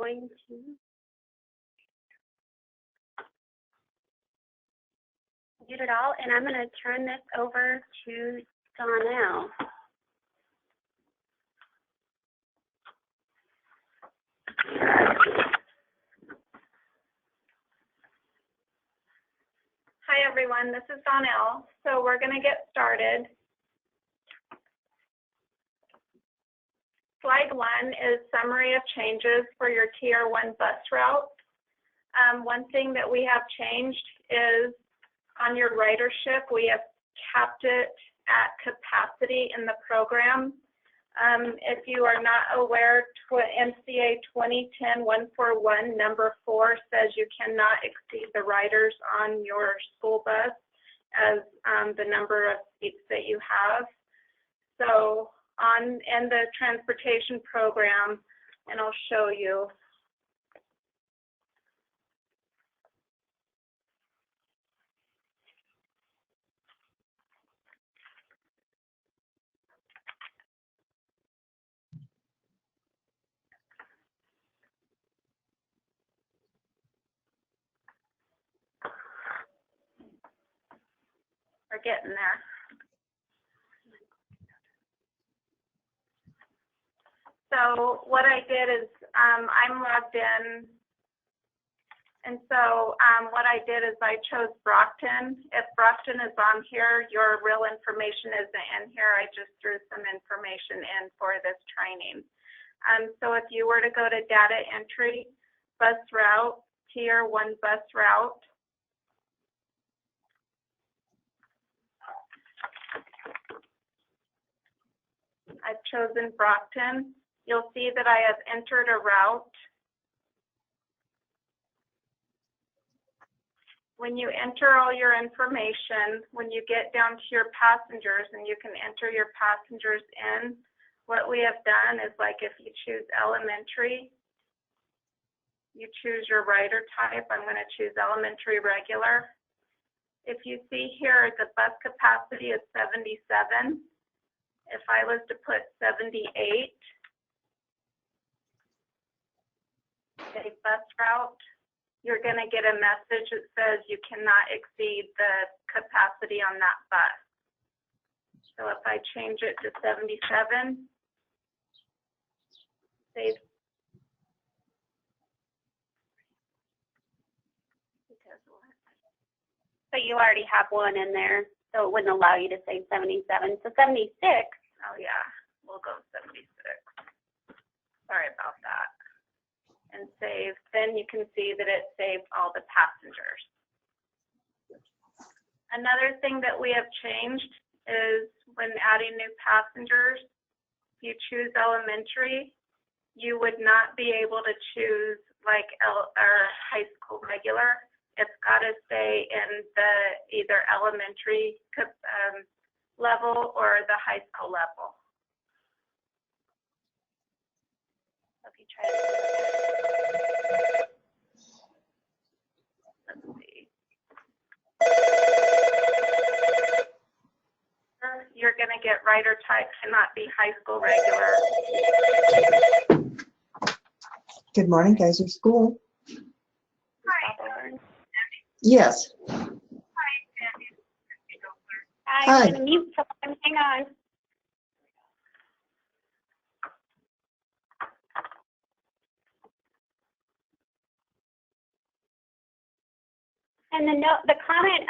going to mute it all, and I'm going to turn this over to Donnell. Hi everyone, this is Donnell. So we're going to get started. Slide 1 is summary of changes for your TR1 bus route. One thing that we have changed is on your ridership, we have capped it at capacity in the program. If you are not aware, MCA 2010-141 number 4 says you cannot exceed the riders on your school bus as the number of seats that you have. So in the transportation program, and I'll show you. We're getting there. So what I did is I'm logged in, and so what I did is I chose Brockton. If Brockton is on here, your real information isn't in here. I just threw some information in for this training. So if you were to go to data entry, bus route, TR1 bus route, I've chosen Brockton. You'll see that I have entered a route. When you enter all your information, when you get down to your passengers and you can enter your passengers in, what we have done is, like, if you choose elementary, you choose your rider type. I'm going to choose elementary regular. If you see here, the bus capacity is 77. If I was to put 78, a bus route, you're going to get a message that says you cannot exceed the capacity on that bus. So if I change it to 77, save. But you already have one in there, so it wouldn't allow you to say 77. So 76. Oh yeah, we'll go 76. Sorry about that. And save. Then you can see that it saved all the passengers. Another thing that we have changed is when adding new passengers, if you choose elementary, you would not be able to choose like high school regular. It's got to stay in the either elementary level or the high school level. If you try to let's see. You're going to get rider type cannot be high school regular. Good morning, Kaiser School. Hi. Yes. Hi. I'm going to mute someone. Hang on. And the comment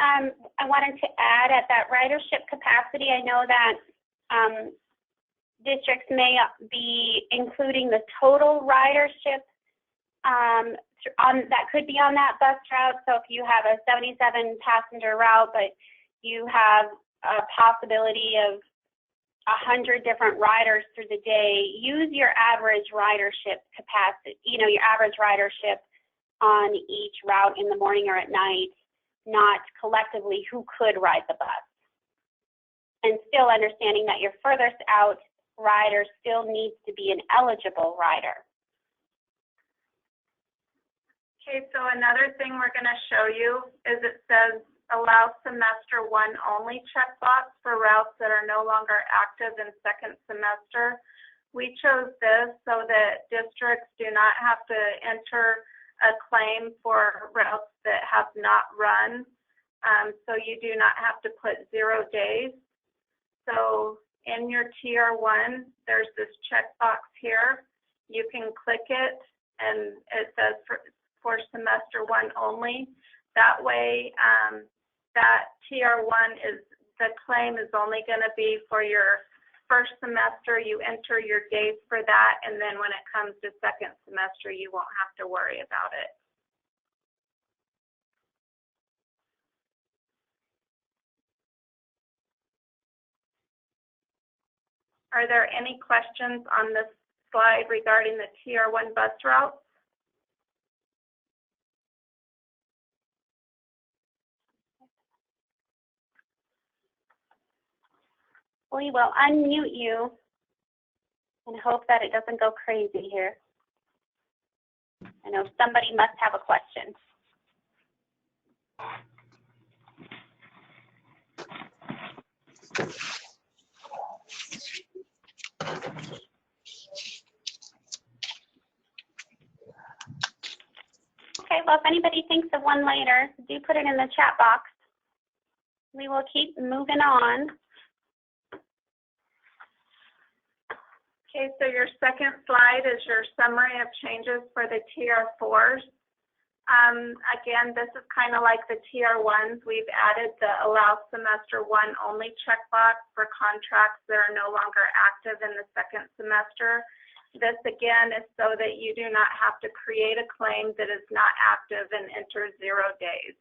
I wanted to add at that ridership capacity, I know that districts may be including the total ridership that could be on that bus route. So if you have a 77 passenger route, but you have a possibility of 100 different riders through the day, use your average ridership capacity, your average ridership on each route in the morning or at night, not collectively who could ride the bus. And still understanding that your furthest out rider still needs to be an eligible rider. Okay, so another thing we're going to show you is it says allow semester 1 only checkbox for routes that are no longer active in second semester. We chose this so that districts do not have to enter a claim for routes that have not run. So you do not have to put 0 days. So in your TR1, there's this checkbox here. You can click it and it says for semester 1 only. That way, that TR1 the claim is only going to be for your first semester. You enter your days for that, and then when it comes to second semester, you won't have to worry about it. Are there any questions on this slide regarding the TR1 bus routes? We will unmute you and hope that it doesn't go crazy here. I know somebody must have a question. Okay, well, if anybody thinks of one later, do put it in the chat box. We will keep moving on. Okay, so your second slide is your summary of changes for the TR4s. Again, this is kind of like the TR1s. We've added the allow semester 1 only checkbox for contracts that are no longer active in the second semester. This again is so that you do not have to create a claim that is not active and enter 0 days.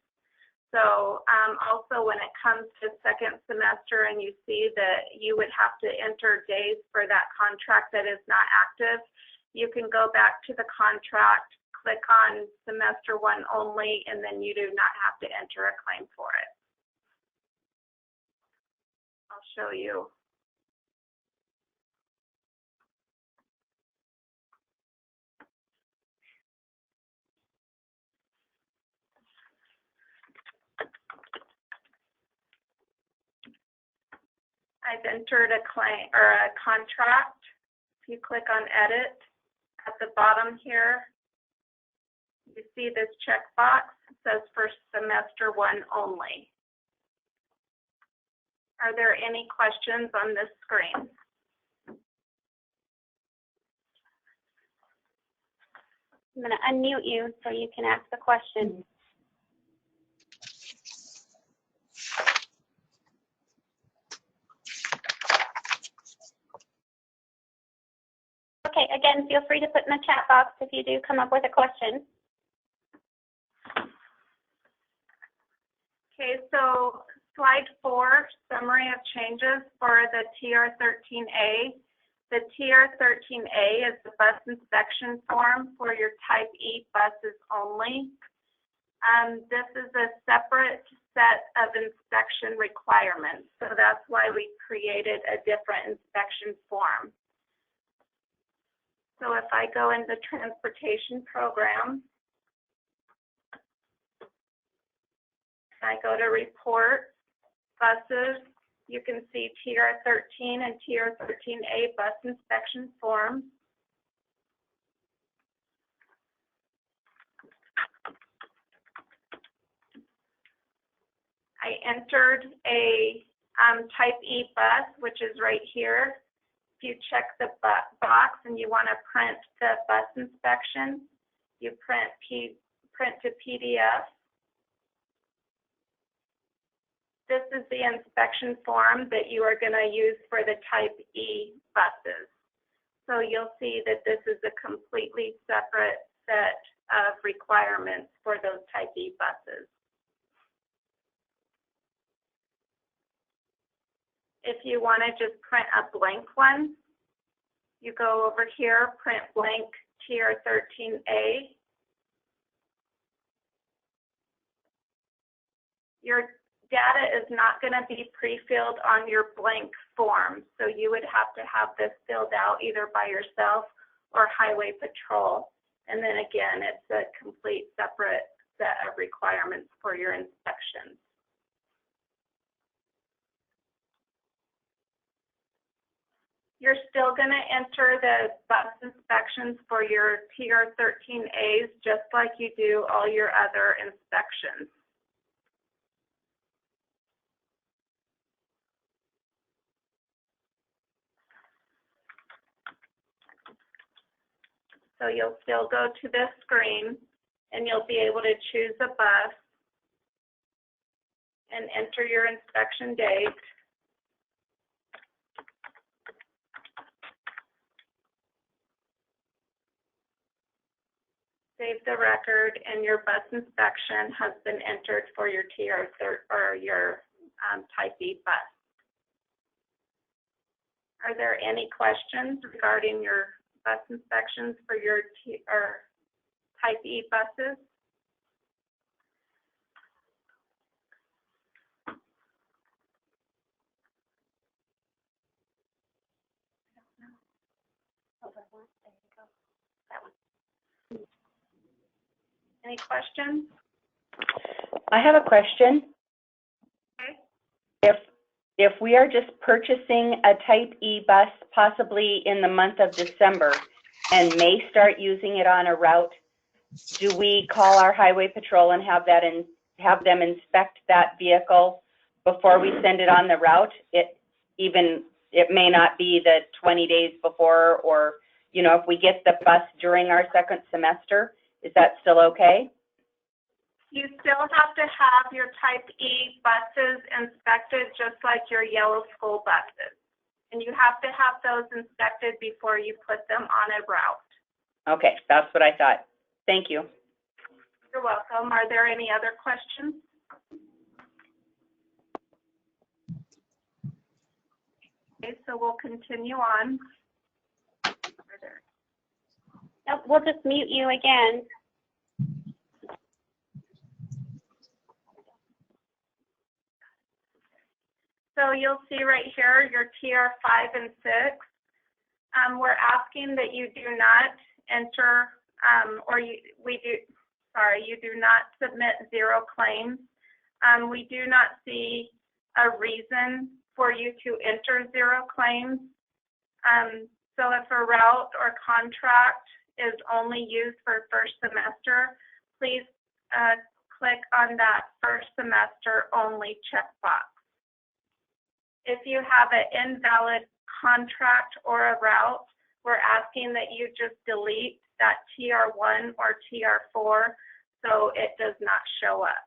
So also when it comes to second semester and you see that you would have to enter days for that contract that is not active, you can go back to the contract, click on semester 1 only, and then you do not have to enter a claim for it. I'll show you. I've entered a claim or a contract. If you click on edit at the bottom here, you see this checkbox. It says for semester 1 only. Are there any questions on this screen? I'm going to unmute you so you can ask the question. Okay, again, feel free to put in the chat box if you do come up with a question. Okay, so slide 4, summary of changes for the TR13A. The TR13A is the bus inspection form for your Type E buses only. This is a separate set of inspection requirements, so that's why we created a different inspection form. So if I go into transportation program, I go to report, buses, you can see TR13 and TR13A bus inspection forms. I entered a Type E bus, which is right here. If you check the box and you want to print the bus inspection, you print to PDF. This is the inspection form that you are going to use for the Type E buses. So you'll see that this is a completely separate set of requirements for those Type E buses. If you want to just print a blank one, you go over here, print blank TR13A. Your data is not going to be pre-filled on your blank form, so you would have to have this filled out either by yourself or Highway Patrol. And then again, it's a complete separate set of requirements for your inspections. You're still going to enter the bus inspections for your TR13As just like you do all your other inspections. So you'll still go to this screen and you'll be able to choose a bus and enter your inspection date. Save the record, and your bus inspection has been entered for your Type E bus. Are there any questions regarding your bus inspections for your Type E buses? Any questions? I have a question. Okay. If we are just purchasing a Type E bus possibly in the month of December and may start using it on a route, do we call our highway patrol and have them inspect that vehicle before we send it on the route? It may not be the 20 days before, or if we get the bus during our second semester, is that still okay? You still have to have your Type E buses inspected just like your yellow school buses. And you have to have those inspected before you put them on a route. Okay, that's what I thought. Thank you. You're welcome. Are there any other questions? Okay, so we'll continue on. Nope, we'll just mute you again. So you'll see right here your TR5 and 6. We're asking that you do not enter, you do not submit zero claims. We do not see a reason for you to enter zero claims. So if a route or contract is only used for first semester, please click on that first semester only checkbox. If you have an invalid contract or a route, we're asking that you just delete that TR1 or TR4 so it does not show up.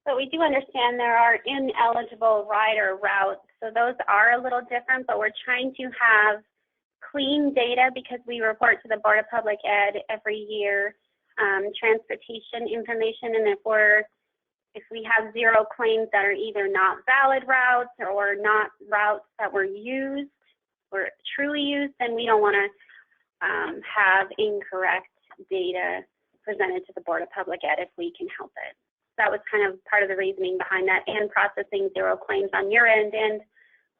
But we do understand there are ineligible rider routes, so those are a little different, but we're trying to have clean data because we report to the Board of Public Ed every year, transportation information, and if we have zero claims that are either not valid routes or not routes that were used or truly used, then we don't want to have incorrect data presented to the Board of Public Ed if we can help it. That was kind of part of the reasoning behind that, and processing zero claims on your end and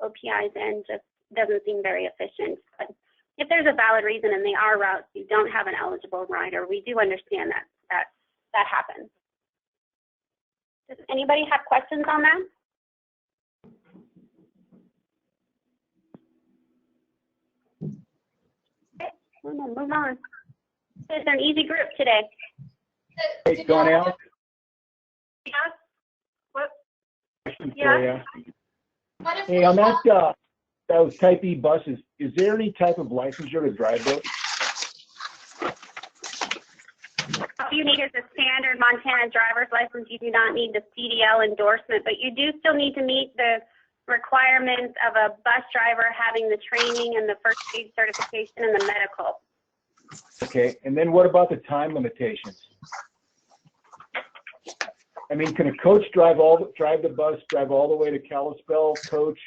OPI's end just doesn't seem very efficient. But if there's a valid reason and they are routes you don't have an eligible rider, we do understand that happens. Does anybody have questions on that? Okay, we'll move on. It's an easy group today. Hey, Donnell. Yes? What? Yes. Hey, on those Type E buses, is there any type of licensure to drive those? All you need is a standard Montana driver's license. You do not need the CDL endorsement, but you do still need to meet the requirements of a bus driver having the training and the first aid certification and the medical. Okay, and then what about the time limitations? I mean, can a coach drive the bus, drive all the way to Kalispell, coach,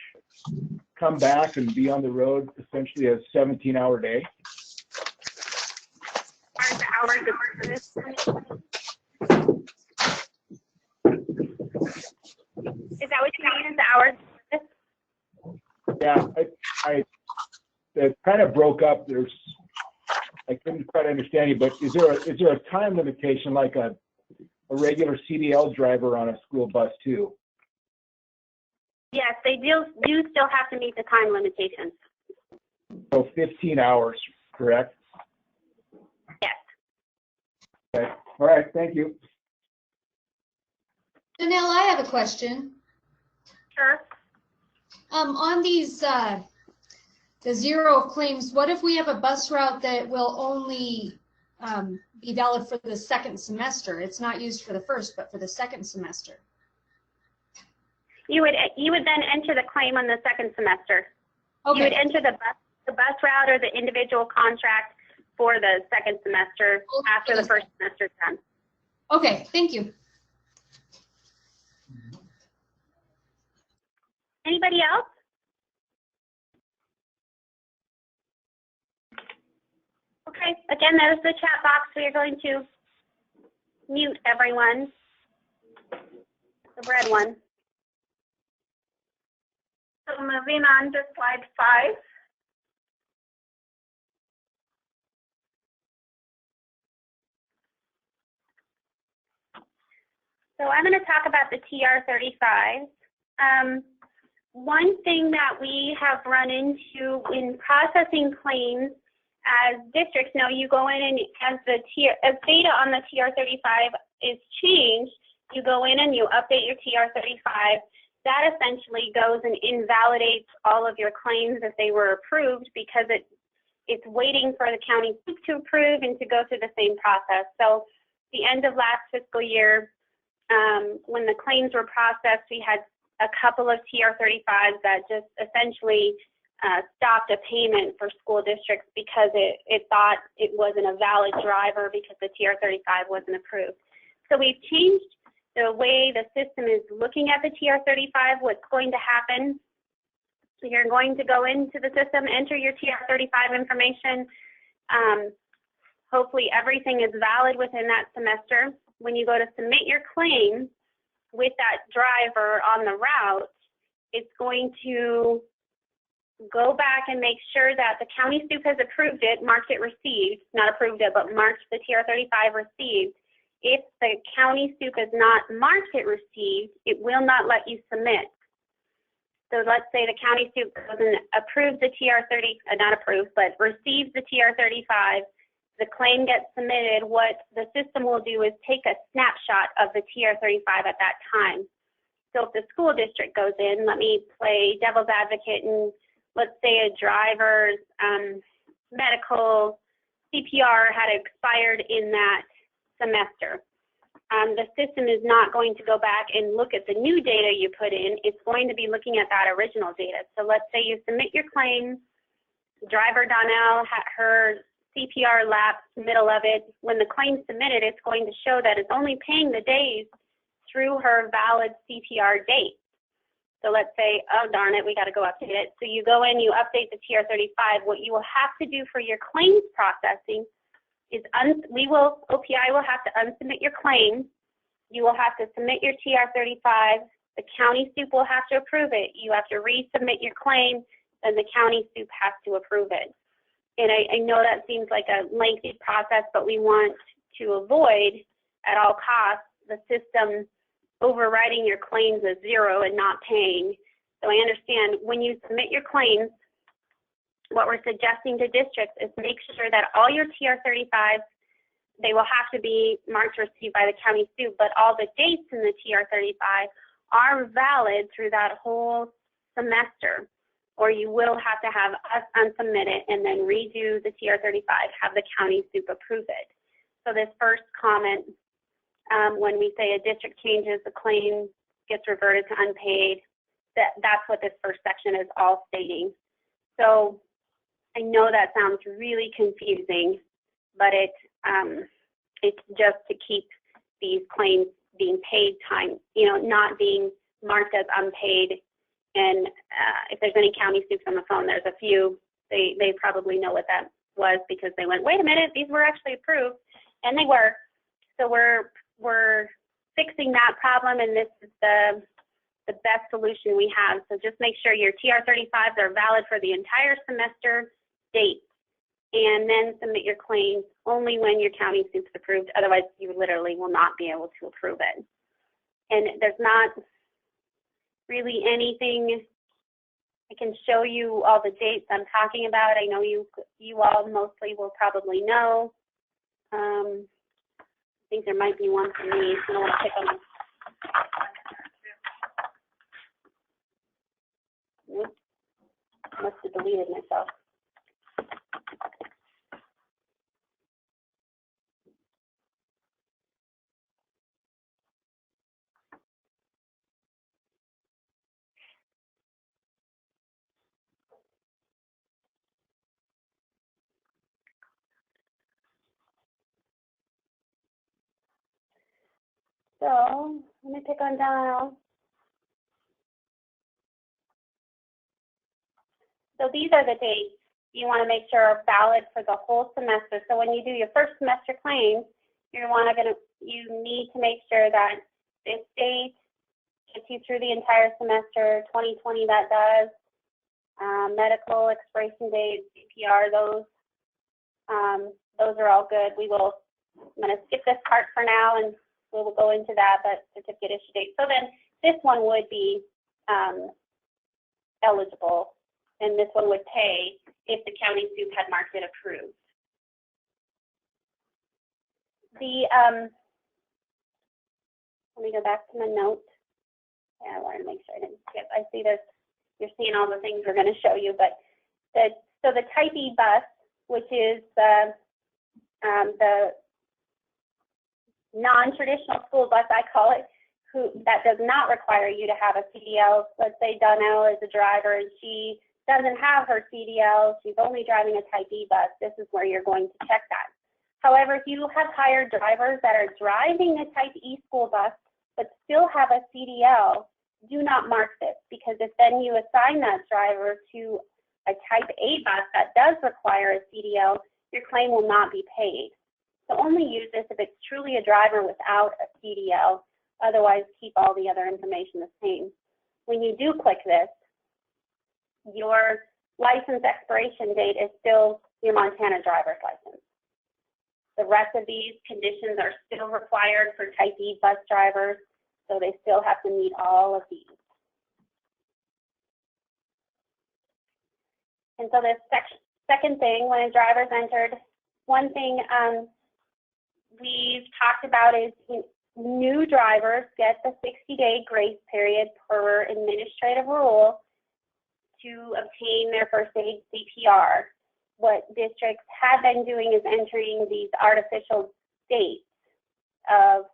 come back and be on the road essentially a 17-hour day? Is that what you mean? Is the hours? Yeah, it kind of broke up. I couldn't quite understand you, but is there a time limitation like a regular CDL driver on a school bus too? Yes, they do still have to meet the time limitations. So 15 hours, correct? Yes. Okay. All right, thank you. Danelle, I have a question. Sure. On these, the zero claims, what if we have a bus route that will only be valid for the second semester? It's not used for the first, but for the second semester. You would then enter the claim on the second semester. Okay. You would enter the bus route or the individual contract for the second semester after the first semester is done. Okay, thank you. Anybody else? Okay, again, there's the chat box. We are going to mute everyone. The red one. So moving on to slide 5. So I'm going to talk about the TR35. One thing that we have run into in processing claims as districts, now you go in and as data on the TR35 is changed, you go in and you update your TR35. That essentially goes and invalidates all of your claims if they were approved because it's waiting for the county to approve and to go through the same process. So the end of last fiscal year, when the claims were processed, we had a couple of TR35s that just essentially stopped a payment for school districts because it thought it wasn't a valid driver because the TR35 wasn't approved. So we've changed the way the system is looking at the TR35. What's going to happen, so you're going to go into the system, enter your TR35 information. Hopefully everything is valid within that semester. When you go to submit your claim with that driver on the route, it's going to go back and make sure that the county SUP has approved it, marked it received, not approved it, but marked the TR35 received. If the county SUP has not marked it received, it will not let you submit. So let's say the county SUP goes and approves the not approved, but receives the TR35, the claim gets submitted, what the system will do is take a snapshot of the TR35 at that time. So if the school district goes in, let me play devil's advocate, and let's say a driver's medical CPR had expired in that semester. The system is not going to go back and look at the new data you put in. It's going to be looking at that original data. So let's say you submit your claim, driver Donnell had her CPR lapsed middle of it. When the claim submitted, it's going to show that it's only paying the days through her valid CPR date. So let's say, oh darn it, we got to go update it. So you go in, you update the TR35. What you will have to do for your claims processing is OPI will have to unsubmit your claim. You will have to submit your TR35. The county SUP will have to approve it. You have to resubmit your claim, and the county SUP has to approve it. And I know that seems like a lengthy process, but we want to avoid at all costs the system overriding your claims as zero and not paying. So I understand when you submit your claims, what we're suggesting to districts is make sure that all your TR35s, they will have to be marked received by the county SUP, but all the dates in the TR35 are valid through that whole semester, or you will have to have us unsubmit it and then redo the TR35, have the county SUP approve it. So this first comment, when we say a district changes, the claim gets reverted to unpaid, that's what this first section is all stating. So I know that sounds really confusing, but it's just to keep these claims being paid time, not being marked as unpaid. And if there's any county SUPs on the phone, there's a few, they probably know what that was because they went, wait a minute, these were actually approved, and they were. So we're fixing that problem, and this is the best solution we have. So just make sure your TR35s are valid for the entire semester date, and then submit your claims only when your county SUP's approved. Otherwise, you literally will not be able to approve it. And there's not really anything. I can show you all the dates I'm talking about. I know you all mostly will probably know. I think there might be one for me, so I don't want to pick on them. Nope. Must have deleted myself. So let me pick on Donnell. So these are the dates you want to make sure are valid for the whole semester. So when you do your first semester claims, you need to make sure that this date gets you through the entire semester. 2020 that does. Medical expiration date, CPR, those are all good. I'm going to skip this part for now, and we will go into that, but certificate issue date. So then this one would be eligible, and this one would pay if the county soup had marked it approved. Let me go back to my notes. Yeah, I wanted to make sure I didn't skip. I see you're seeing all the things we're going to show you, but so the Type E bus, which is the non-traditional school bus, I call it, that does not require you to have a CDL. Let's say Donnell is a driver and she doesn't have her CDL, she's only driving a Type E bus. This is where you're going to check that. However, if you have hired drivers that are driving a Type E school bus but still have a CDL, do not mark this, because if then you assign that driver to a Type A bus that does require a CDL, your claim will not be paid. So only use this if it's truly a driver without a CDL. Otherwise, keep all the other information the same. When you do click this, your license expiration date is still your Montana driver's license. The rest of these conditions are still required for Type E bus drivers, so they still have to meet all of these. And so this second thing, when a driver's entered, one thing we've talked about is new drivers get the 60-day grace period per administrative rule to obtain their first aid CPR. What districts have been doing is entering these artificial dates of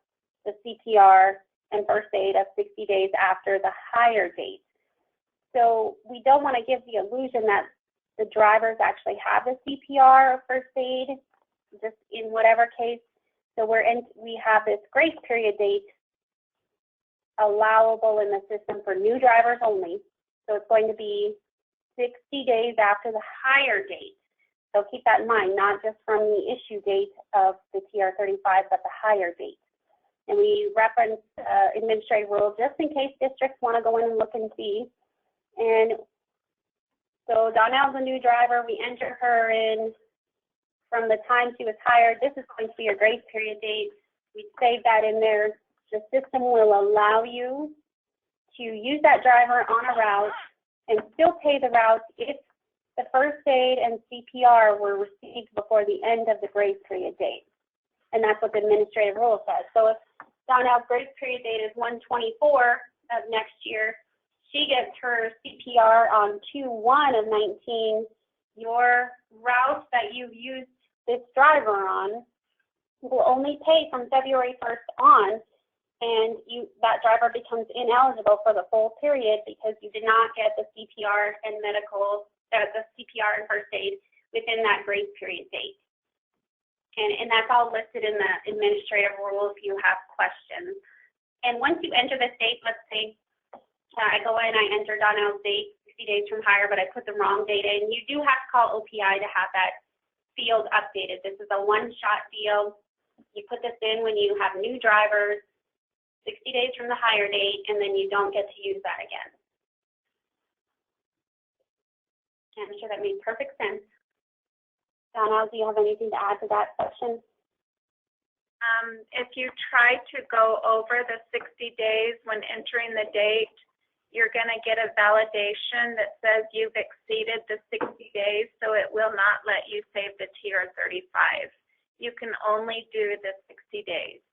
the CPR and first aid of 60 days after the hire date. So we don't want to give the illusion that the drivers actually have the CPR or first aid, just in whatever case. So we have this grace period date allowable in the system for new drivers only. So it's going to be 60 days after the hire date. So keep that in mind, not just from the issue date of the TR35, but the hire date. And we reference administrative rule just in case districts want to go in and look and see. And so Donnell's a new driver. We enter her in from the time she was hired. This is going to be your grace period date. We save that in there. The system will allow you to use that driver on a route and still pay the route if the first aid and CPR were received before the end of the grace period date. And that's what the administrative rule says. So if Donnell's grace period date is 1/24 of next year, she gets her CPR on 2/1 of 19, your route that you've used this driver on will only pay from February 1st on, and that driver becomes ineligible for the full period because you did not get the CPR and the CPR and first aid within that grace period date. And that's all listed in the administrative rule if you have questions. And once you enter this date, let's say I go in, I enter Donnell's date, 60 days from hire, but I put the wrong date in. You do have to call OPI to have that field updated. This is a one-shot deal. You put this in when you have new drivers, 60 days from the hire date, and then you don't get to use that again. I'm sure that made perfect sense. Donnell, do you have anything to add to that section? If you try to go over the 60 days when entering the date, you're going to get a validation that says you've exceeded the 60 days, so it will not let you save the TR35. You can only do the 60 days.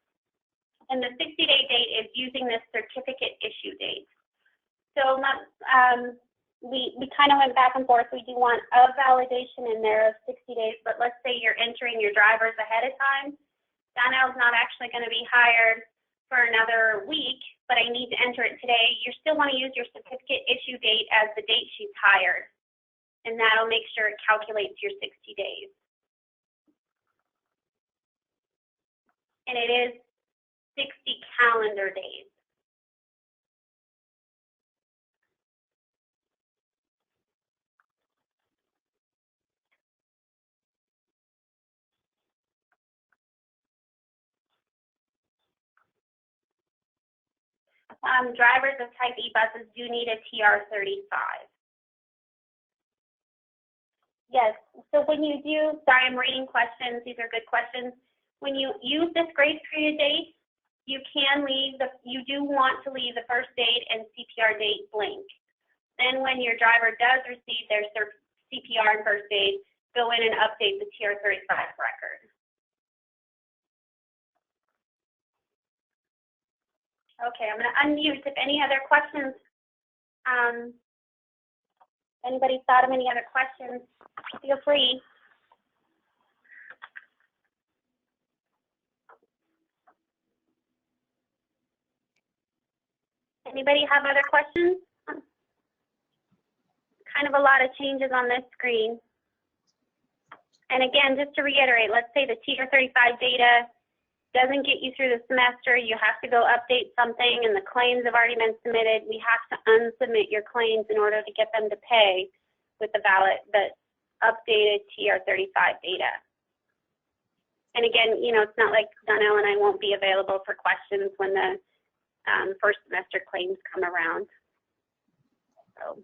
And the 60-day date is using this certificate issue date. So we kind of went back and forth. We do want a validation in there of 60 days, but let's say you're entering your drivers ahead of time. Donnell's not actually going to be hired for another week, but I need to enter it today. You still want to use your certificate issue date as the date she's hired, and that'll make sure it calculates your 60 days. And it is 60 calendar days. Drivers of Type E buses do need a TR35. Yes, so when you do, sorry, I'm reading questions, these are good questions. When you use this grace period date, you do want to leave the first date and CPR date blank. Then when your driver does receive their CPR and first aid, go in and update the TR35 record. Okay, I'm going to unmute. If any other questions, anybody thought of any other questions, feel free. Anybody have other questions? Kind of a lot of changes on this screen. And again, just to reiterate, let's say the TR35 data doesn't get you through the semester, you have to go update something and the claims have already been submitted. We have to unsubmit your claims in order to get them to pay with the updated TR35 data. And again, you know, it's not like Donnell and I won't be available for questions when the first semester claims come around. So,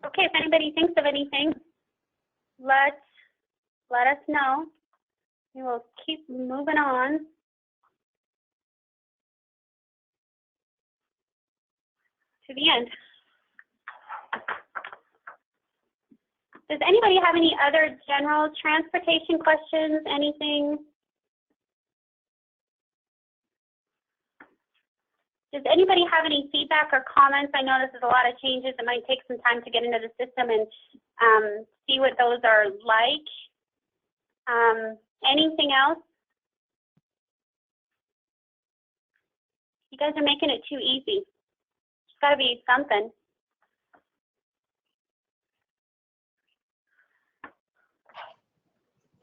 okay, if anybody thinks of anything, let us know. We will keep moving on. To the end. Does anybody have any other general transportation questions? Anything? Does anybody have any feedback or comments? I know this is a lot of changes. It might take some time to get into the system and see what those are like. Anything else? You guys are making it too easy. There's got to be something.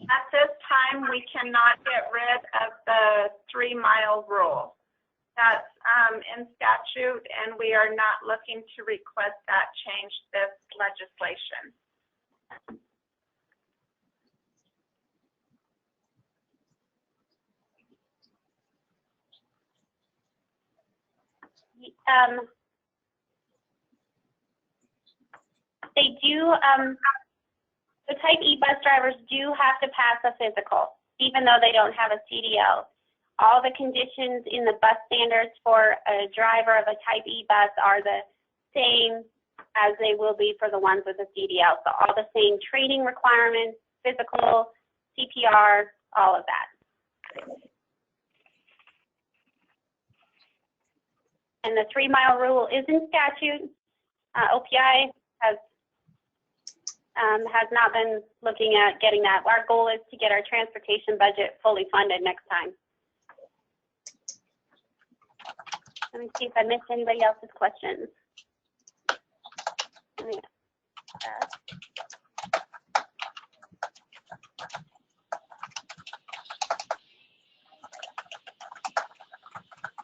At this time, we cannot get rid of the 3-mile rule. That's in statute, and we are not looking to request that change this legislation. They do, the Type E bus drivers do have to pass a physical, even though they don't have a CDL. All the conditions in the bus standards for a driver of a Type E bus are the same as they will be for the ones with a CDL. So all the same training requirements, physical, CPR, all of that. And the 3-mile rule is in statute. OPI has not been looking at getting that. Our goal is to get our transportation budget fully funded next time. Let me see if I missed anybody else's questions.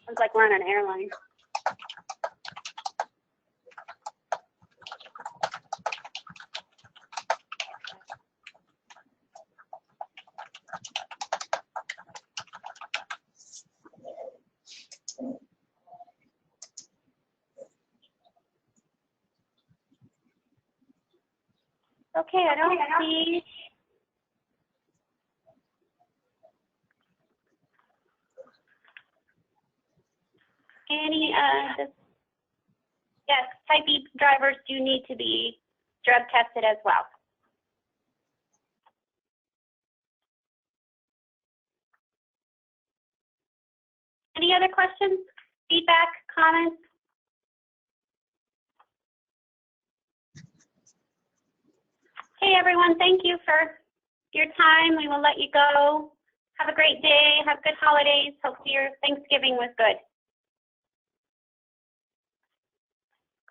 Sounds like we're on an airline. Okay, I don't see any Yes, type E drivers do need to be drug tested as well. Any other questions, feedback, comments? Hey everyone, thank you for your time. We will let you go. Have a great day. Have good holidays. Hope your Thanksgiving was good.